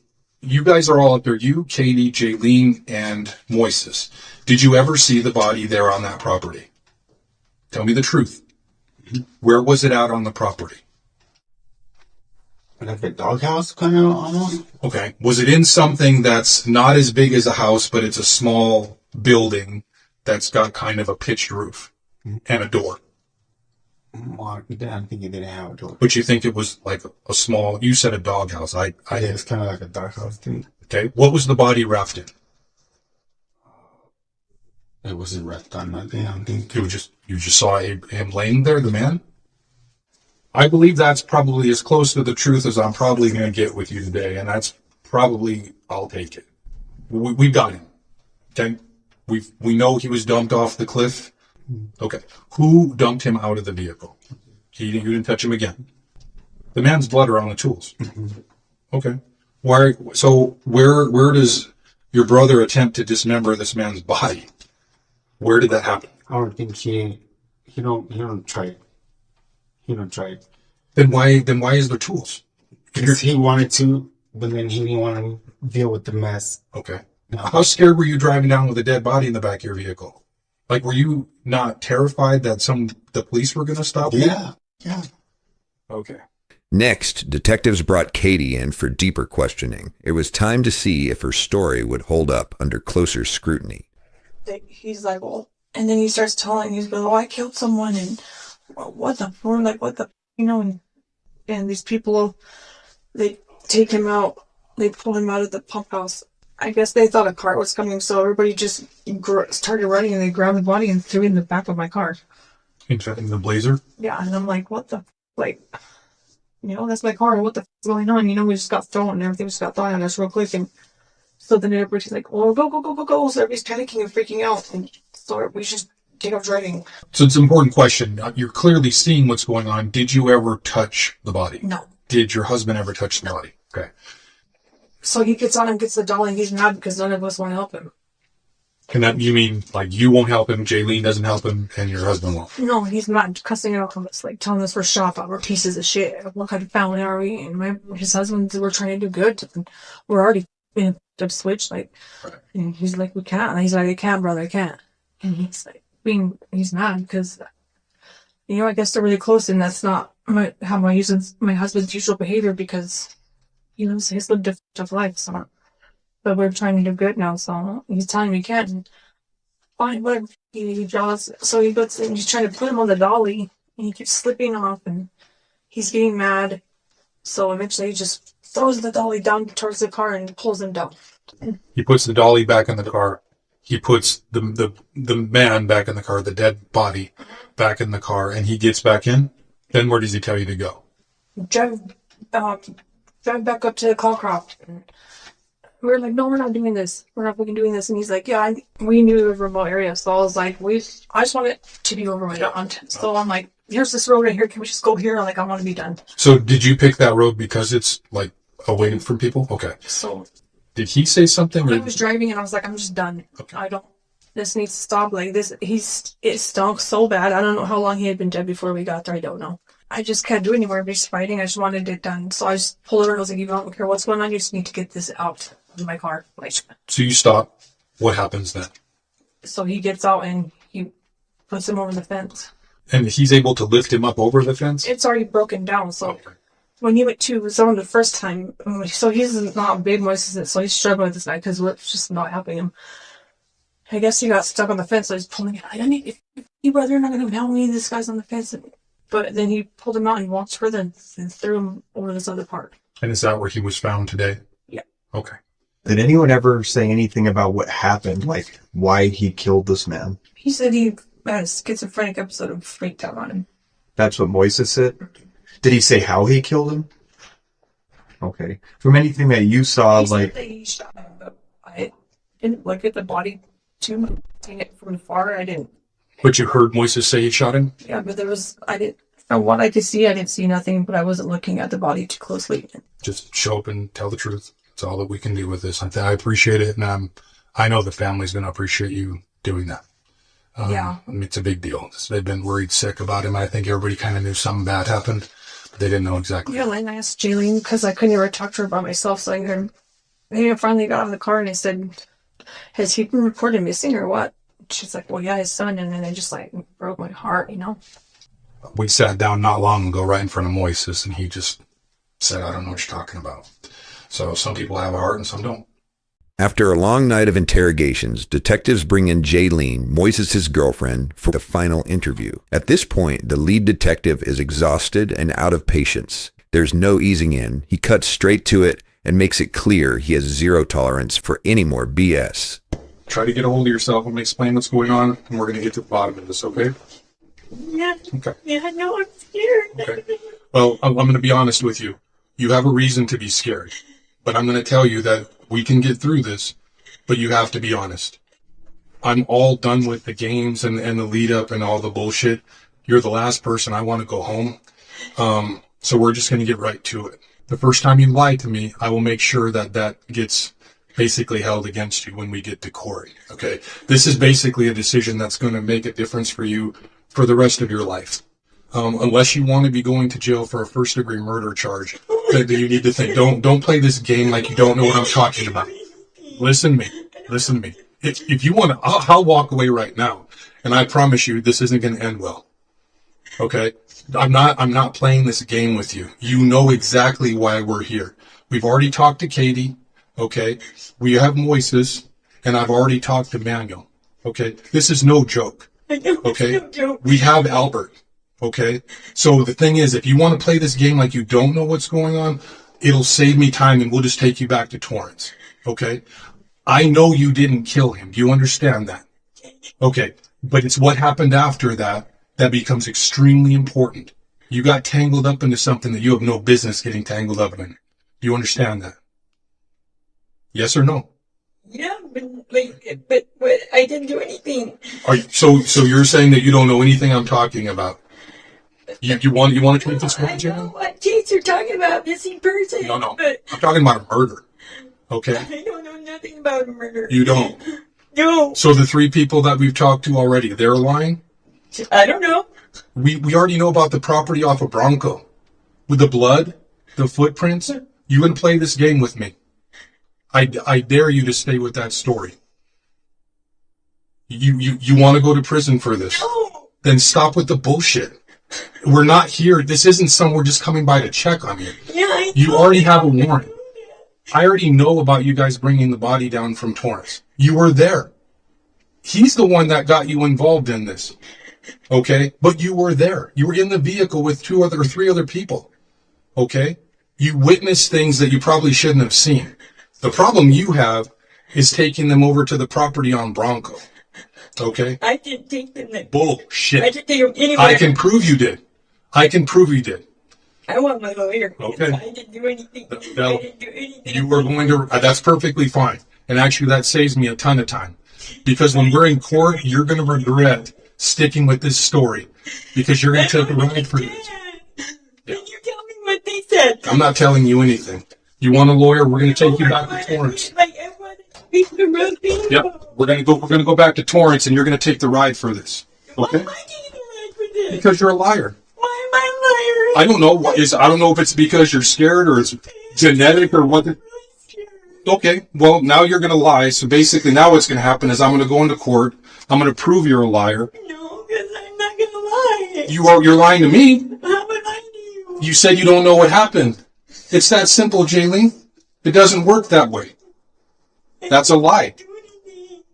you guys are all up there, you, Katie, Jaylene, and Moises. Did you ever see the body there on that property? Tell me the truth. Where was it at on the property? Like a doghouse, kind of, almost. Okay. Was it in something that's not as big as a house, but it's a small building that's got kind of a pitched roof and a door? Well, I think it didn't have a door. But you think it was like a small, you said a doghouse. Yeah, it's kind of like a doghouse thing. Okay. What was the body wrapped in? It wasn't wrapped on nothing. I think you just saw him laying there, the man? I believe that's probably as close to the truth as I'm probably going to get with you today, and that's probably, I'll take it. We've got him. Okay? We know he was dumped off the cliff. Okay. Who dumped him out of the vehicle? You didn't touch him again. The man's blood are on the tools. Okay. Where does your brother attempt to dismember this man's body? Where did that happen? I don't think he don't try it. He don't try it. Then why is there tools? Because he wanted to, but then he didn't want to deal with the mess. Okay. How scared were you driving down with a dead body in the back of your vehicle? Like, were you not terrified that the police were going to stop you? Yeah. Okay. Next, detectives brought Katie in for deeper questioning. It was time to see if her story would hold up under closer scrutiny. He's like, well, and then he starts telling, he's like, oh, I killed someone, and what the, and these people, they take him out, they pull him out of the pump house. I guess they thought a car was coming, so everybody just started running, and they grabbed the body and threw it in the back of my car. In the Blazer? Yeah, and I'm like, what the, that's my car, what the is going on? We just got thrown, and everything just got thrown on us real quick, and so then everybody's like, well, go, so everybody's panicking and freaking out, and so we just take off driving. So it's an important question. You're clearly seeing what's going on. Did you ever touch the body? No. Did your husband ever touch the body? Okay. So he gets on and gets the dolly, and he's mad because none of us want to help him. And that, you mean, like, you won't help him, Jaylene doesn't help him, and your husband won't? No, he's mad, cussing out on us, like, telling us we're shop out, we're pieces of shit. What kind of family are we? And his husband, we're trying to do good. And we're already in a switch, like, and he's like, we can't. And he's like, I can't, brother, I can't. And he's like, he's mad because, I guess they're really close, and that's not my husband's usual behavior because, he's lived a tough life, so. But we're trying to do good now, so he's telling me he can't. And fine, whatever. He draws, so he goes and he's trying to put him on the dolly, and he keeps slipping off, and he's getting mad. So eventually he just throws the dolly down towards the car and pulls him down. He puts the dolly back in the car. He puts the man back in the car, the dead body back in the car, and he gets back in. Then where does he tell you to go? Drive back up to the Callcroft. We're like, no, we're not doing this. We're not fucking doing this. And he's like, yeah, we knew a remote area. So I was like, I just want it to be over my aunt. So I'm like, here's this road right here. Can we just go here? Like, I want to be done. So did you pick that road because it's like away from people? Okay. So did he say something? He was driving, and I was like, I'm just done. Okay. This needs to stop. Like this, it stunk so bad. I don't know how long he had been dead before we got there. I don't know. I just can't do it anymore. Everybody's fighting. I just wanted it done. So I just pulled over and I was like, you don't care what's going on. You just need to get this out of my car. Like. So you stop. What happens then? So he gets out and he puts him over the fence. And he's able to lift him up over the fence? It's already broken down, so when he went to zone the first time, so he's not big Moises, so he's struggling with this guy because it's just not helping him. I guess he got stuck on the fence, so he's pulling it. If you brother, you're not going to help me, this guy's on the fence. But then he pulled him out and walked further and threw him over this other part. And is that where he was found today? Yeah. Okay. Did anyone ever say anything about what happened, like why he killed this man? He said he had a schizophrenic episode and freaked out on him. That's what Moises said? Did he say how he killed him? Okay. From anything that you saw, He like... said that he shot him, but I didn't look at the body too much. Seeing it from far, I didn't. But you heard Moises say he shot him? Yeah, but from what I could see, I didn't see nothing, but I wasn't looking at the body too closely. Just show up and tell the truth. That's all that we can do with this. I appreciate it, and I know the family's going to appreciate you doing that. Yeah. I mean, it's a big deal. They've been worried sick about him. I think everybody kind of knew something bad happened, but they didn't know exactly. Yeah, and I asked Jaylene because I couldn't ever talk to her by myself, so I finally got out of the car and I said, has he been reported missing or what? She's like, well, yeah, his son, and then it just like broke my heart, We sat down not long ago right in front of Moises, and he just said, I don't know what you're talking about. So some people have a heart and some don't. After a long night of interrogations, detectives bring in Jaylene, Moises' girlfriend, for the final interview. At this point, the lead detective is exhausted and out of patience. There's no easing in. He cuts straight to it and makes it clear he has zero tolerance for any more BS. Try to get a hold of yourself and explain what's going on, and we're going to get to the bottom of this, okay? Yeah. Okay. Yeah, no, I'm scared. Okay. Well, I'm going to be honest with you. You have a reason to be scared, but I'm going to tell you that we can get through this, but you have to be honest. I'm all done with the games and the lead up and all the bullshit. You're the last person I want to go home. So we're just going to get right to it. The first time you lie to me, I will make sure that gets basically held against you when we get to court. Okay. This is basically a decision that's going to make a difference for you for the rest of your life. Unless you want to be going to jail for a first-degree murder charge, that you need to think. Don't play this game like you don't know what I'm talking about. Listen to me. If you want to, I'll walk away right now, and I promise you, this isn't going to end well. Okay? I'm not playing this game with you. You know exactly why we're here. We've already talked to Katie. Okay? We have Moises, and I've already talked to Manuel. Okay? This is no joke. Okay? We have Albert. Okay? So the thing is, if you want to play this game like you don't know what's going on, it'll save me time and we'll just take you back to Torrance. Okay? I know you didn't kill him. Do you understand that? Okay. But it's what happened after that that becomes extremely important. You got tangled up into something that you have no business getting tangled up in. Do you understand that? Yes or no? Yeah, but I didn't do anything. So you're saying that you don't know anything I'm talking about? You want to take this one, Jenna? What case you're talking about? Missing person? No. But I'm talking about a murder. Okay? I don't know nothing about a murder. You don't? No. So the 3 people that we've talked to already, they're lying? I don't know. We already know about the property off of Bronco. With the blood, the footprints. You wouldn't play this game with me. I dare you to stay with that story. You want to go to prison for this? No. Then stop with the bullshit. We're not here. This isn't someone just coming by to check on you. Yeah, you already have a warrant. I already know about you guys bringing the body down from Torrance. You were there. He's the one that got you involved in this. Okay? But you were there. You were in the vehicle with 3 other people. Okay? You witnessed things that you probably shouldn't have seen. The problem you have is taking them over to the property on Bronco. Okay? I didn't take them there. Bullshit. I didn't take them anywhere. I can prove you did. I want my lawyer. Okay. I didn't do anything. No, you were going to, that's perfectly fine. And actually that saves me a ton of time. Because when we're in court, you're going to regret sticking with this story. Because you're going to take a ride for this. Can you tell me what they said? I'm not telling you anything. You want a lawyer? We're going to take you back to Torrance. Like, I want to speak to real people. Yep. We're going to go back to Torrance and you're going to take the ride for this. Okay? Why am I taking the ride for this? Because you're a liar. Why am I a liar? I don't know. I don't know if it's because you're scared or it's genetic or what. Okay. Well, now you're going to lie. So basically now what's going to happen is I'm going to go into court. I'm going to prove you're a liar. No, because I'm not going to lie. You're lying to me. You said you don't know what happened. It's that simple, Jaylene. It doesn't work that way. That's a lie.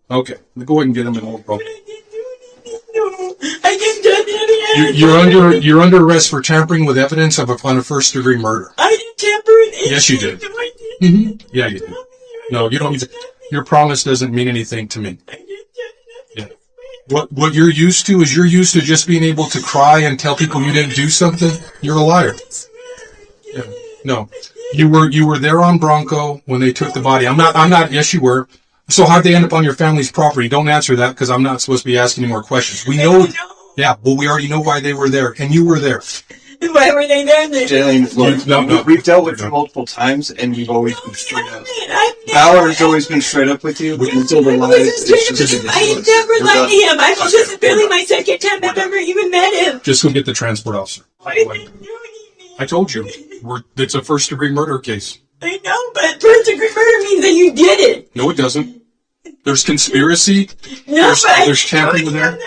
Okay, go ahead and get him in old bro. You're under arrest for tampering with evidence on a first-degree murder. I didn't tamper with anything. Yes, you did. Mm-hmm. Yeah, you did. No, you don't need to. Your promise doesn't mean anything to me. Yeah. What you're used to is you're used to just being able to cry and tell people you didn't do something. You're a liar. Yeah. No, you were there on Bronco when they took the body. I'm not. Yes, you were. So how'd they end up on your family's property? Don't answer that because I'm not supposed to be asking any more questions. We know. Yeah, well, we already know why they were there, and you were there. Why were they there? Jaylene, look, no. We've dealt with you multiple times, and you've always been straight up. Bauer has always been straight up with you until the lies. I never lied to him. I was just barely my second time I've ever even met him. Just go get the transport officer. I told you, it's a first-degree murder case. I know, but first-degree murder means that you did it. No, it doesn't. There's conspiracy. No, there's tampering there.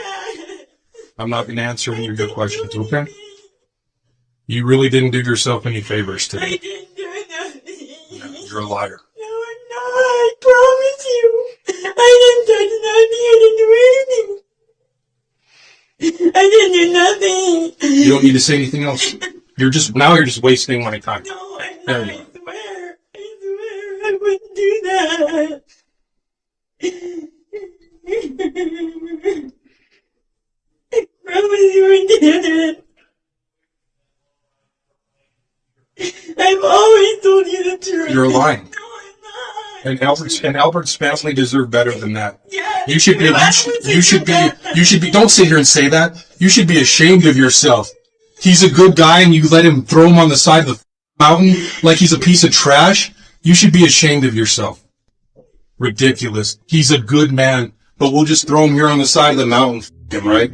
I'm not going to answer any of your questions, okay? You really didn't do yourself any favors today. I didn't do nothing. Yeah, you're a liar. No, I'm not. I promise you. I didn't touch nothing. I didn't do nothing. You don't need to say anything else. You're just wasting my time. No, I'm there not. You go. I swear I wouldn't do that. I promise you I did it. I've always told you the truth. You're lying. And Albert's family deserve better than that. You should be. Don't sit here and say that. You should be ashamed of yourself. He's a good guy, and you let him throw him on the side of the mountain like he's a piece of trash. You should be ashamed of yourself. Ridiculous. He's a good man, but we'll just throw him here on the side of the mountain. Right?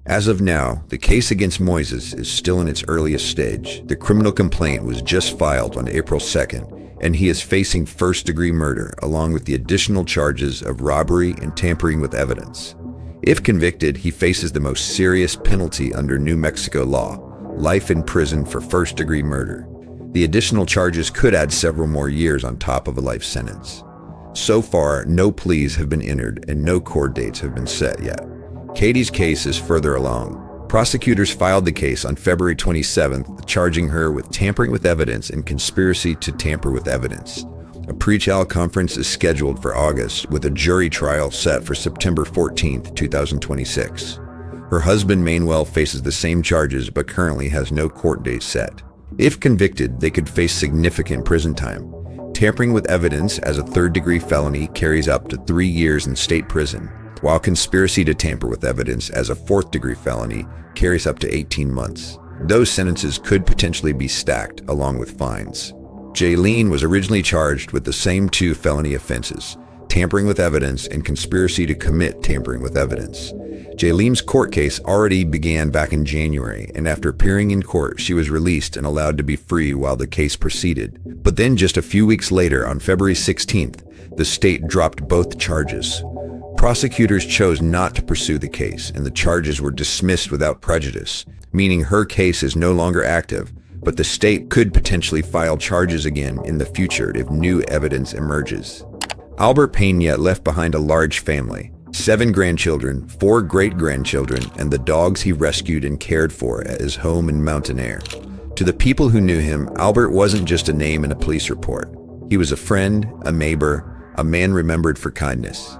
As of now, the case against Moises is still in its earliest stage. The criminal complaint was just filed on April 2nd, and he is facing first-degree murder along with the additional charges of robbery and tampering with evidence. If convicted, he faces the most serious penalty under New Mexico law, life in prison for first-degree murder. The additional charges could add several more years on top of a life sentence. So far, no pleas have been entered and no court dates have been set yet. Katie's case is further along. Prosecutors filed the case on February 27th, charging her with tampering with evidence and conspiracy to tamper with evidence. A pre-trial conference is scheduled for August, with a jury trial set for September 14th, 2026. Her husband Manuel faces the same charges but currently has no court date set. If convicted, they could face significant prison time. Tampering with evidence as a third-degree felony carries up to 3 years in state prison, while conspiracy to tamper with evidence as a fourth-degree felony carries up to 18 months. Those sentences could potentially be stacked along with fines. Jaylene was originally charged with the same 2 felony offenses, tampering with evidence and conspiracy to commit tampering with evidence. Jaylene's court case already began back in January, and after appearing in court, she was released and allowed to be free while the case proceeded. But then just a few weeks later, on February 16th, the state dropped both charges. Prosecutors chose not to pursue the case, and the charges were dismissed without prejudice, meaning her case is no longer active, but the state could potentially file charges again in the future if new evidence emerges. Albert Peña left behind a large family, 7 grandchildren, 4 great-grandchildren, and the dogs he rescued and cared for at his home in Mountain Air. To the people who knew him, Albert wasn't just a name in a police report. He was a friend, a neighbor, a man remembered for kindness.